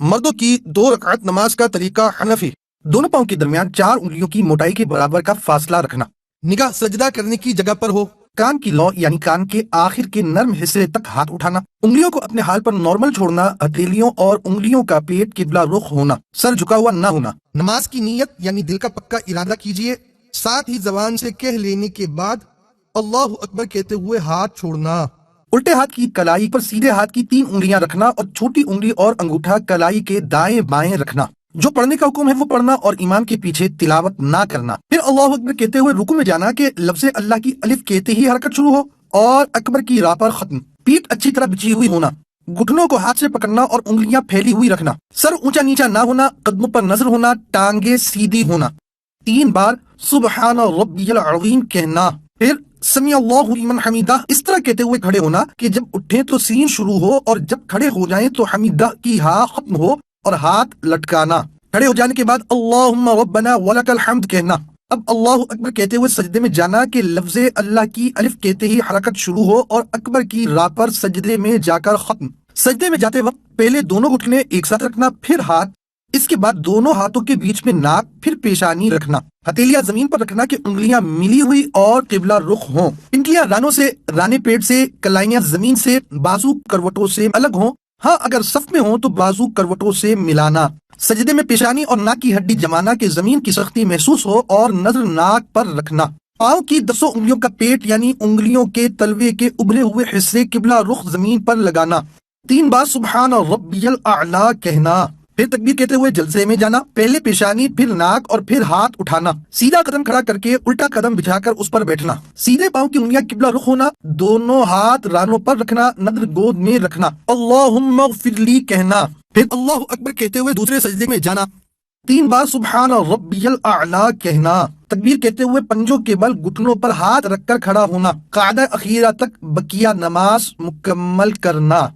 مردوں کی 2 رکعت نماز کا طریقہ حنفی۔ دونوں پاؤں کے درمیان 4 انگلیوں کی موٹائی کے برابر کا فاصلہ رکھنا۔ نگاہ سجدہ کرنے کی جگہ پر ہو۔ کان کی لو یعنی کان کے آخر کے نرم حصے تک ہاتھ اٹھانا۔ انگلیوں کو اپنے حال پر نارمل چھوڑنا۔ ہتھیلیوں اور انگلیوں کا پیٹ قبلہ رخ ہونا۔ سر جھکا ہوا نہ ہونا۔ نماز کی نیت یعنی دل کا پکا ارادہ کیجئے، ساتھ ہی زبان سے کہہ لینے کے بعد اللہ اکبر کہتے ہوئے ہاتھ چھوڑنا۔ الٹے ہاتھ کی کلائی پر سیدھے ہاتھ کی 3 انگلیاں رکھنا اور چھوٹی انگلی اور انگوٹھا کلائی کے دائیں بائیں رکھنا۔ جو پڑھنے کا حکم ہے وہ پڑھنا اور امام کے پیچھے تلاوت نہ کرنا۔ پھر اللہ اکبر کہتے ہوئے رکوع میں جانا کہ لفظ اللہ کی الف کہتے ہی حرکت شروع ہو اور اکبر کی راہ پر ختم۔ پیٹھ اچھی طرح بچھی ہوئی ہونا۔ گھٹنوں کو ہاتھ سے پکڑنا اور انگلیاں پھیلی ہوئی رکھنا۔ سر اونچا نیچا نہ ہونا۔ قدموں پر نظر ہونا۔ ٹانگیں سیدھی ہونا۔ 3 بار سبحان ربی العظیم کہنا۔ پھر سمیع اللہ لمن حمیدہ اس طرح کہتے ہوئے کھڑے ہونا کہ جب اٹھیں تو سین شروع ہو اور جب کھڑے ہو جائیں تو حمیدہ کی ہاں ختم ہو اور ہاتھ لٹکانا۔ کھڑے ہو جانے کے بعد اللہم ربنا ولک الحمد کہنا۔ اب اللہ اکبر کہتے ہوئے سجدے میں جانا کہ لفظ اللہ کی الف کہتے ہی حرکت شروع ہو اور اکبر کی راہ پر سجدے میں جا کر ختم۔ سجدے میں جاتے وقت پہلے دونوں گھٹنے ایک ساتھ رکھنا، پھر ہاتھ، اس کے بعد دونوں ہاتھوں کے بیچ میں ناک، پھر پیشانی رکھنا۔ ہتھیلیاں زمین پر رکھنا کہ انگلیاں ملی ہوئی اور قبلہ رخ ہوں۔ پنکلیاں رانوں سے، رانے پیٹ سے، کلائیاں زمین سے، بازو کروٹوں سے الگ ہوں۔ ہاں اگر صف میں ہوں تو بازو کروٹوں سے ملانا۔ سجدے میں پیشانی اور ناک کی ہڈی جمانا کہ زمین کی سختی محسوس ہو اور نظر ناک پر رکھنا۔ پاؤں کی 10 انگلیوں کا پیٹ یعنی انگلیوں کے تلوے کے ابھرے ہوئے حصے قبلہ رخ زمین پر لگانا۔ 3 بار سبحان ربی الاعلیٰ کہنا۔ پھر تکبیر کہتے ہوئے جلسے میں جانا، پہلے پیشانی، پھر ناک اور پھر ہاتھ اٹھانا۔ سیدھا قدم کھڑا کر کے الٹا قدم بچھا کر اس پر بیٹھنا۔ سیدھے پاؤں کی انگلیاں قبلہ رخ ہونا، دونوں ہاتھ رانوں پر رکھنا، نظر گود میں رکھنا۔ اللہم اغفر لی کہنا۔ پھر اللہ اکبر کہتے ہوئے دوسرے سجدے میں جانا، 3 بار سبحان ربی الاعلیٰ کہنا۔ تکبیر کہتے ہوئے پنجوں کے بل گھٹنوں پر ہاتھ رکھ کر کھڑا ہونا۔ قاعدہ اخیرہ تک بقیہ نماز مکمل کرنا۔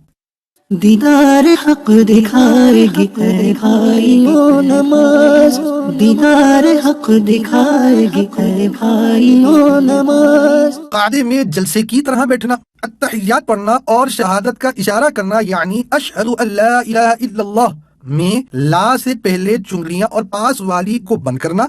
دیدار حق دکھائے گی اے بھائیو نماز، دیدار حق دکھائے گی اے بھائیو نماز۔ قاعدے میں جلسے کی طرح بیٹھنا، التحیات پڑھنا اور شہادت کا اشارہ کرنا یعنی اشہد ان لا الہ الا اللہ میں لا سے پہلے چنگلیاں اور پاس والی کو بند کرنا،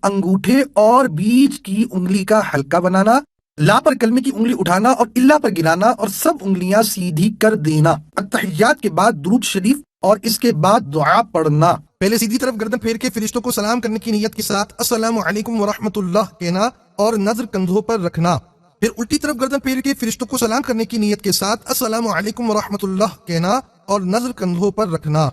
انگوٹھے اور بیچ کی انگلی کا حلقہ بنانا، لا پر کلمے کی انگلی اٹھانا اور اللہ پر گرانا اور سب انگلیاں سیدھی کر دینا۔ التحیات کے بعد درود شریف اور اس کے بعد دعا پڑھنا۔ پہلے سیدھی طرف گردن پھیر کے فرشتوں کو سلام کرنے کی نیت کے ساتھ السلام علیکم ورحمۃ اللہ کہنا اور نظر کندھوں پر رکھنا۔ پھر الٹی طرف گردن پھیر کے فرشتوں کو سلام کرنے کی نیت کے ساتھ السلام علیکم ورحمۃ اللہ کہنا اور نظر کندھوں پر رکھنا۔